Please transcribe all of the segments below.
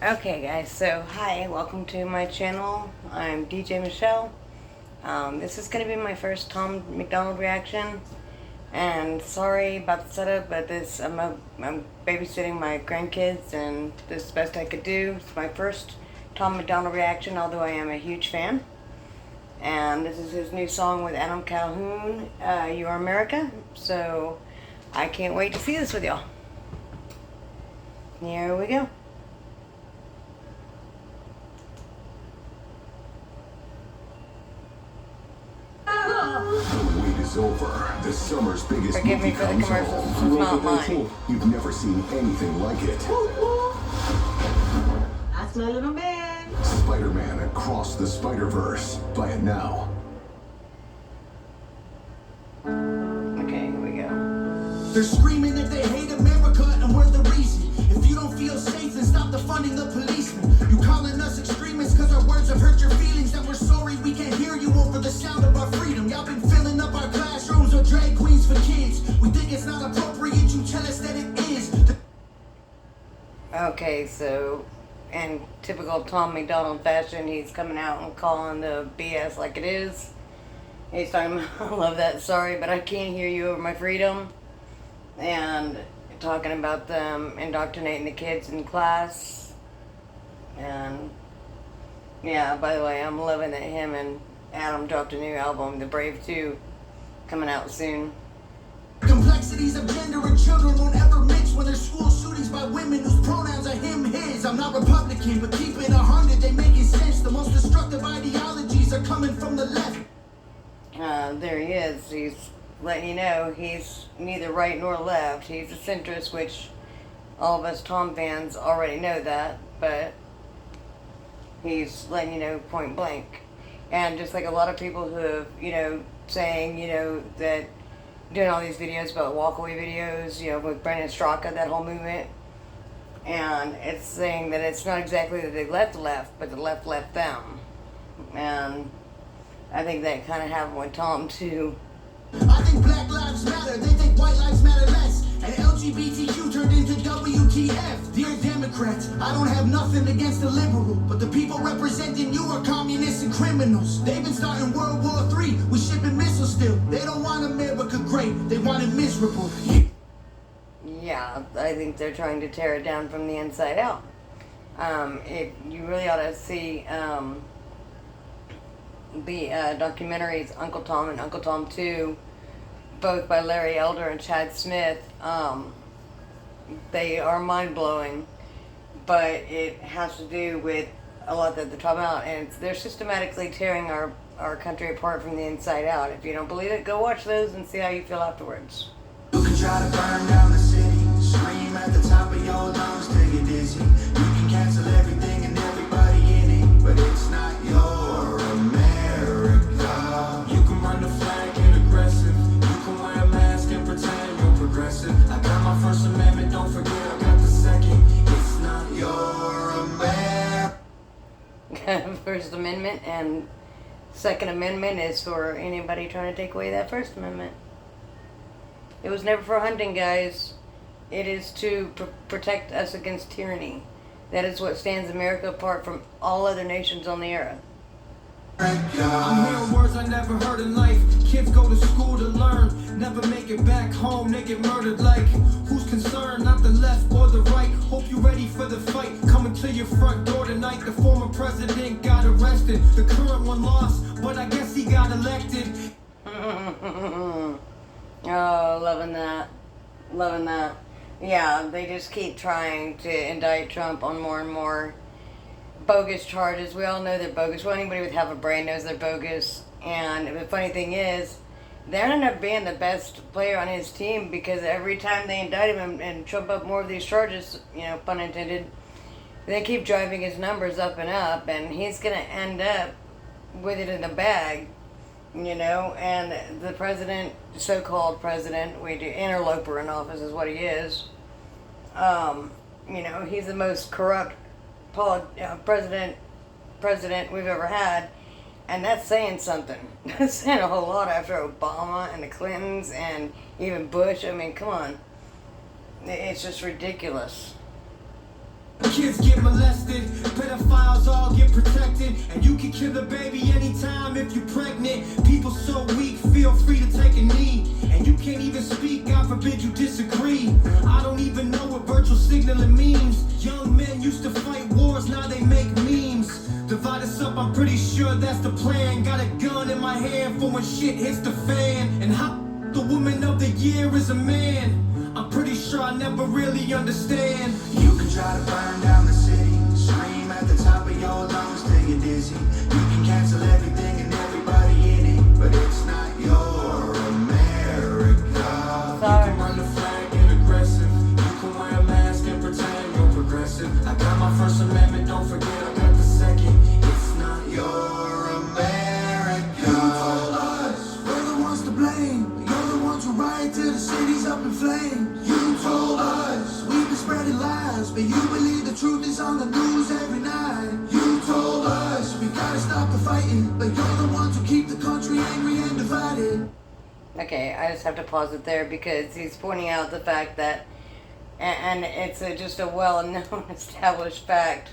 Okay guys, so hi, welcome to my channel. I'm DJ Michelle. This is going to be my first Tom Macdonald reaction. And sorry about the setup, but I'm babysitting my grandkids and this is the best I could do. It's my first Tom Macdonald reaction, although I am a huge fan. And this is his new song with Calhoun, You Are America. So I can't wait to see this with y'all. Here we go. The wait is over. The summer's biggest Forgive movie me for the comes commercials. home. This is not mine. You've never seen anything like it. That's my little man. Spider-Man Across the Spider-Verse. Buy it now. Okay, here we go. They're screaming that they hate America and we're the reason. If you don't feel safe, then stop defunding the policemen. You calling us extremists because our words have hurt your feelings. And we're sorry we can't hear you over the sound of our freedom. Y'all been filling up our classrooms with drag queens for kids. We think it's not appropriate, you tell us that it is. Okay, so in typical Tom Macdonald fashion, he's coming out and calling the BS like it is. He's talking about, I love that, sorry, but I can't hear you over my freedom. And talking about them indoctrinating the kids in class. And yeah, by the way, I'm loving that him and Adam dropped a new album, The Brave 2, coming out soon. Complexities of gender and children won't ever mix when there's school shootings by women whose pronouns are him, his. I'm not Republican, but keep it 100, they making sense. The most destructive ideologies are coming from the left. There he is. He's letting you know he's neither right nor left. He's a centrist, which all of us Tom fans already know that, but he's letting you know point blank. And just like a lot of people who have, saying, that doing all these videos about walkaway videos, with Brendan Straka, that whole movement, and it's saying that it's not exactly that they left, but the left them. And I think that kind of happened with Tom too. I think Black Lives Matter, they think White Lives Matter less. And LGBTQ turned into WTF. Dear Democrats, I don't have nothing against the liberal, but the people representing you are communists and criminals. They've been starting World War III, we shipping missiles still. They don't want America great, they want it miserable. Yeah, I think they're trying to tear it down from the inside out. You really ought to see the documentaries Uncle Tom and Uncle Tom 2, both by Larry Elder and Chad Smith. They are mind-blowing, but it has to do with a lot that they're talking about, and they're systematically tearing our country apart from the inside out. If you don't believe it, go watch those and see how you feel afterwards. You can try to burn down the city, scream at the top of your lungs till you're dizzy. You can cancel everything and everybody in it, but it's not your America. You can run the flag and aggressive. You can wear a mask and pretend you're progressive. I got my First Amendment, don't forget I got the second. It's not your America. First Amendment and Second Amendment is for anybody trying to take away that First Amendment. It was never for hunting, guys. It is to protect us against tyranny. That is what stands America apart from all other nations on the earth. I'm hearing words I never heard in life. Kids go to school to learn, never make it back home, they get murdered like. Who's concerned? Not the left or the right. Hope you're ready for the fight. Coming to your front door tonight. The former president got arrested. The current one lost, but I guess he got elected. Oh, loving that. Loving that. Yeah, they just keep trying to indict Trump on more and more bogus charges. We all know they're bogus. Well, anybody with half a brain knows they're bogus. And the funny thing is, they ended up being the best player on his team because every time they indict him and trump up more of these charges, pun intended, they keep driving his numbers up, and he's going to end up with it in the bag. And the president, so-called president, interloper in office is what he is. He's the most corrupt president we've ever had, and that's saying something. That's saying a whole lot after Obama and the Clintons and even Bush. I mean, come on. It's just ridiculous. Kids get molested, pedophiles all get protected, and you can kill a baby anytime if you're pregnant. People so weak, feel free to take a knee, and you can't even speak, God forbid you disagree. I don't even know what virtual signaling means. Young men used to fight wars, now they make memes. Divide us up, I'm pretty sure that's the plan. Got a gun in my hand for when shit hits the fan. And how the woman of the year is a man? I'm pretty sure I never really understand. You can try to burn down the city, scream at the top of your lungs till you're dizzy. You can cancel everything and everybody in it, but it's not your America. You can run the flag and aggressive. You can wear a mask and pretend you're progressive. I got my First Amendment, don't forget I got the second. It's not Your America. You told us we're the ones to blame. You're the ones who riot till the city's up in flames. You told us we've been spreading lies, but you believe the truth is on the news every night. You told us we gotta stop the fighting, but you're the ones who keep the country angry and divided. Okay, I just have to pause it there because he's pointing out the fact that, and it's just a well-known established fact,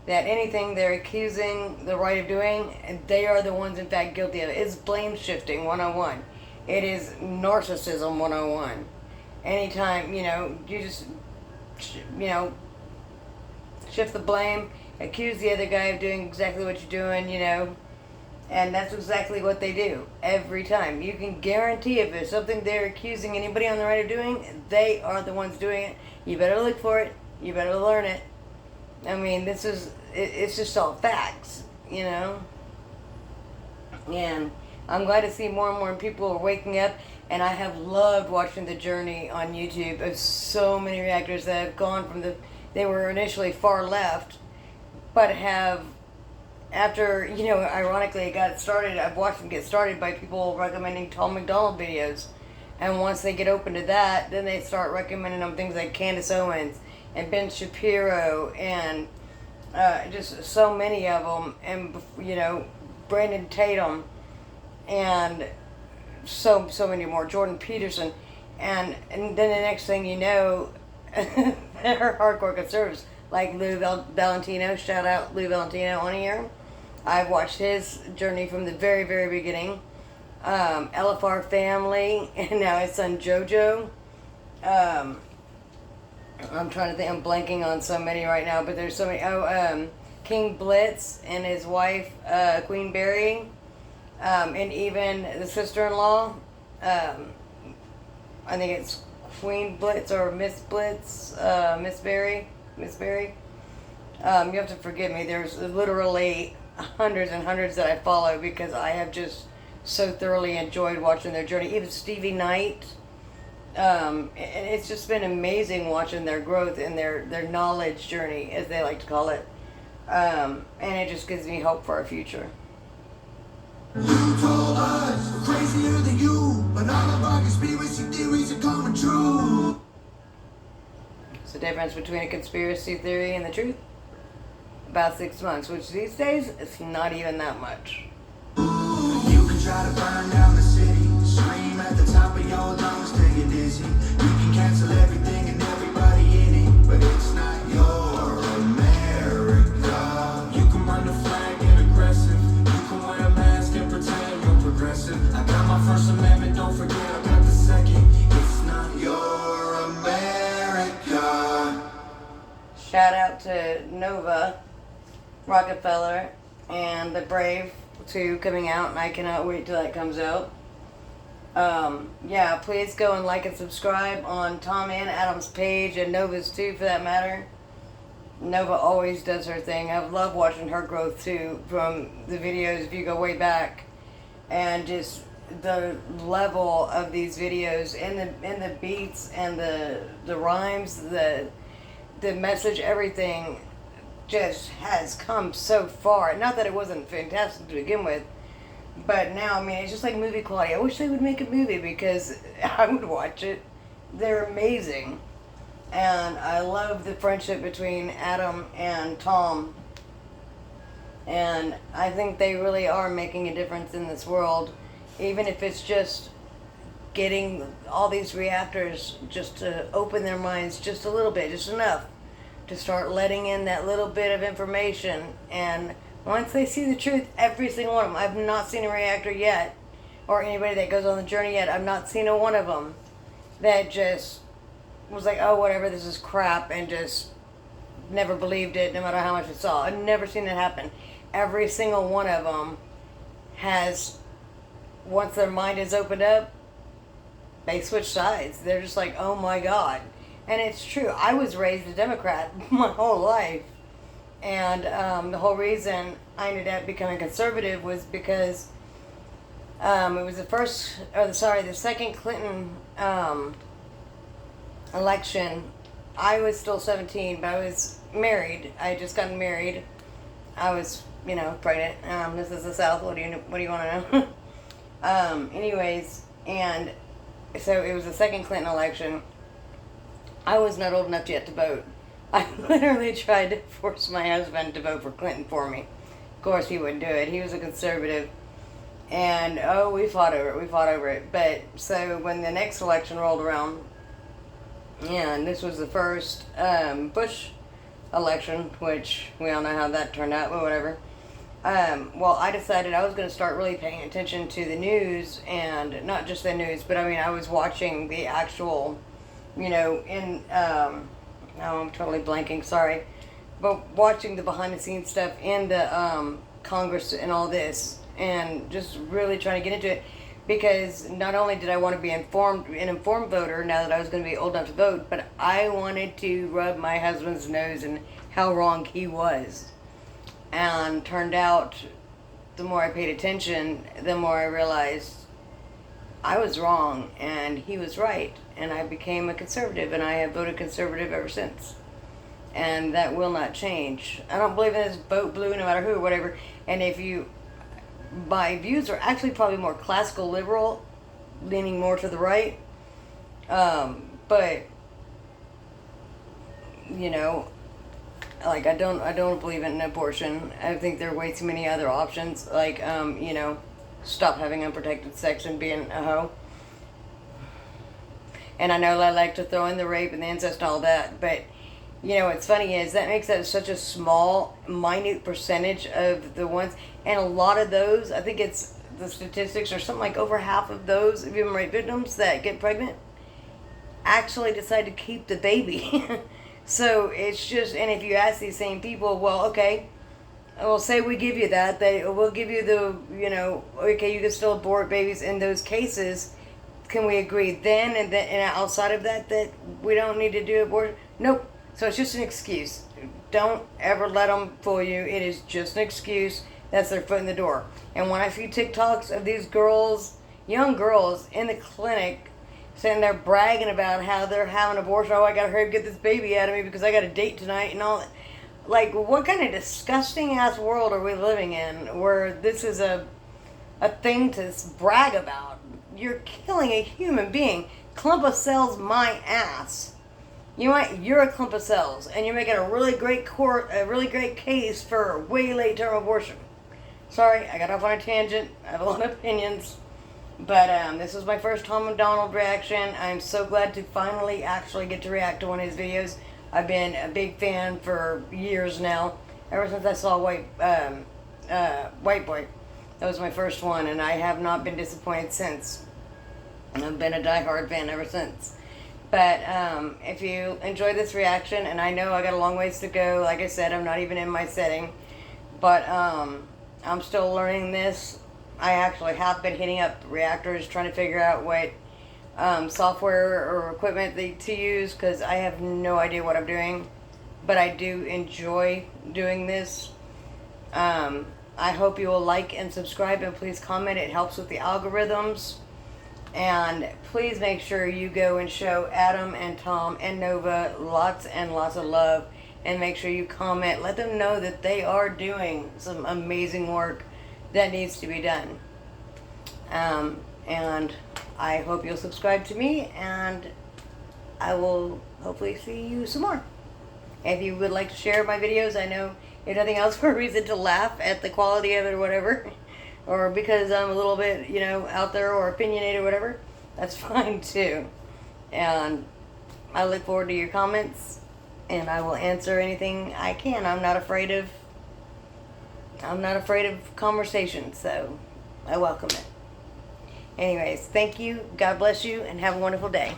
that anything they're accusing the right of doing, they are the ones in fact guilty of it. It's blame shifting 101. It is narcissism 101. Anytime, you just, shift the blame, accuse the other guy of doing exactly what you're doing, and that's exactly what they do every time. You can guarantee if there's something they're accusing anybody on the right of doing, they are the ones doing it. You better look for it. You better learn it. I mean, it's just all facts, And I'm glad to see more and more people are waking up. And I have loved watching the journey on YouTube of so many reactors that have gone from they were initially far left, but have, after, ironically it got started, I've watched them get started by people recommending Tom Macdonald videos. And once they get open to that, then they start recommending them things like Candace Owens and Ben Shapiro and just so many of them, and, Brandon Tatum and so many more, Jordan Peterson, and then the next thing you know, they're hardcore conservatives, like Lou Valentino. Shout out Lou Valentino on here. I've watched his journey from the very, very beginning. LFR family, and now his son JoJo. I'm trying to think, I'm blanking on so many right now, but there's so many. King Blitz and his wife, Queen Berry. And even the sister-in-law, I think it's Queen Blitz or Miss Blitz, Miss Berry. You have to forgive me. There's literally hundreds and hundreds that I follow because I have just so thoroughly enjoyed watching their journey. Even Stevie Knight. And it's just been amazing watching their growth and their knowledge journey, as they like to call it. And it just gives me hope for our future. You told us we're crazier than you, but all of our conspiracy theories are coming true. What's the difference between a conspiracy theory and the truth? About 6 months, which these days, it's not even that much. You can try to burn down the city, scream at the top of your lungs till you're dizzy. You can cancel everything and everybody in it, but it's not your America. You can run the flag and aggressive. You can wear a mask and pretend you're progressive. I got my First Amendment, don't forget I got the second. It's not Your America. Shout out to Nova, Rockefeller, and The Brave 2 coming out, and I cannot wait till that comes out. Yeah, please go and like and subscribe on Tom and Adam's page, and Nova's too, for that matter. Nova always does her thing. I've loved watching her growth too, from the videos if you go way back, and just the level of these videos and the beats and the rhymes, the message, everything just has come so far. Not that it wasn't fantastic to begin with, but now, I mean, it's just like movie quality. I wish they would make a movie because I would watch it. They're amazing. And I love the friendship between Adam and Tom. And I think they really are making a difference in this world. Even if it's just getting all these reactors just to open their minds just a little bit, just enough. to start letting in that little bit of information. And once they see the truth, every single one of them, I've not seen a reactor yet, or anybody that goes on the journey yet, I've not seen a one of them that just was like, oh, whatever, this is crap, and just never believed it no matter how much it saw. I've never seen it happen. Every single one of them has, once their mind is opened up, they switch sides. They're just like, oh my God. And it's true. I was raised a Democrat my whole life. And the whole reason I ended up becoming conservative was because it was the second Clinton election. I was still 17, but I was married. I had just gotten married. I was, pregnant. This is the South. What do you want to know? Anyways, and so it was the second Clinton election. I was not old enough yet to vote. I literally tried to force my husband to vote for Clinton for me. Of course, he wouldn't do it. He was a conservative. And, we fought over it. But, so when the next election rolled around, and this was the first Bush election, which we all know how that turned out, but whatever. I decided I was going to start really paying attention to the news, and not just the news, but I was watching the actual, I'm totally blanking, sorry, but watching the behind the scenes stuff in the Congress and all this, and just really trying to get into it, because not only did I want to be an informed voter now that I was going to be old enough to vote, but I wanted to rub my husband's nose in how wrong he was. And turned out, the more I paid attention, the more I realized I was wrong and he was right. And I became a conservative, and I have voted conservative ever since. And that will not change. I don't believe in this vote blue no matter who or whatever. And my views are actually probably more classical liberal, leaning more to the right. But, like, I don't believe in abortion. I think there are way too many other options, like, stop having unprotected sex and being a hoe. And I know I like to throw in the rape and the incest and all that, but, what's funny is that makes that such a small, minute percentage of the ones, and a lot of those, I think it's, the statistics are something like over half of those human rape victims that get pregnant actually decide to keep the baby. So it's just, and if you ask these same people, well, okay, well, say we give you that, we'll give you the, okay, you can still abort babies in those cases. Can we agree then and outside of that we don't need to do abortion? Nope. So it's just an excuse. Don't ever let them fool you. It is just an excuse. That's their foot in the door. And when I see TikToks of these girls, young girls in the clinic, sitting there bragging about how they're having an abortion. Oh, I gotta hurry up get this baby out of me because I got a date tonight and all that. Like, what kind of disgusting ass world are we living in where this is a thing to brag about? You're killing a human being. Clump of cells, my ass. You're a clump of cells, and you're making a really great case for way late term abortion. Sorry, I got off on a tangent. I have a lot of opinions. But this was my first Tom Macdonald reaction. I'm so glad to finally actually get to react to one of his videos. I've been a big fan for years now. Ever since I saw White Boy. That was my first one, and I have not been disappointed since. I've been a diehard fan ever since. But if you enjoyed this reaction, and I know I got a long ways to go. Like I said, I'm not even in my setting. But I'm still learning this. I actually have been hitting up reactors trying to figure out what software or equipment to use, because I have no idea what I'm doing, but I do enjoy doing this. I hope you will like and subscribe, and please comment. It helps with the algorithms. And please make sure you go and show Adam and Tom and Nova lots and lots of love, and make sure you comment. Let them know that they are doing some amazing work that needs to be done. And I hope you'll subscribe to me, and I will hopefully see you some more. If you would like to share my videos, I know if nothing else for a reason to laugh at the quality of it or whatever, or because I'm a little bit, out there or opinionated or whatever, that's fine too. And I look forward to your comments, and I will answer anything I can. I'm not afraid of conversation, so I welcome it. Anyways, thank you. God bless you, and have a wonderful day.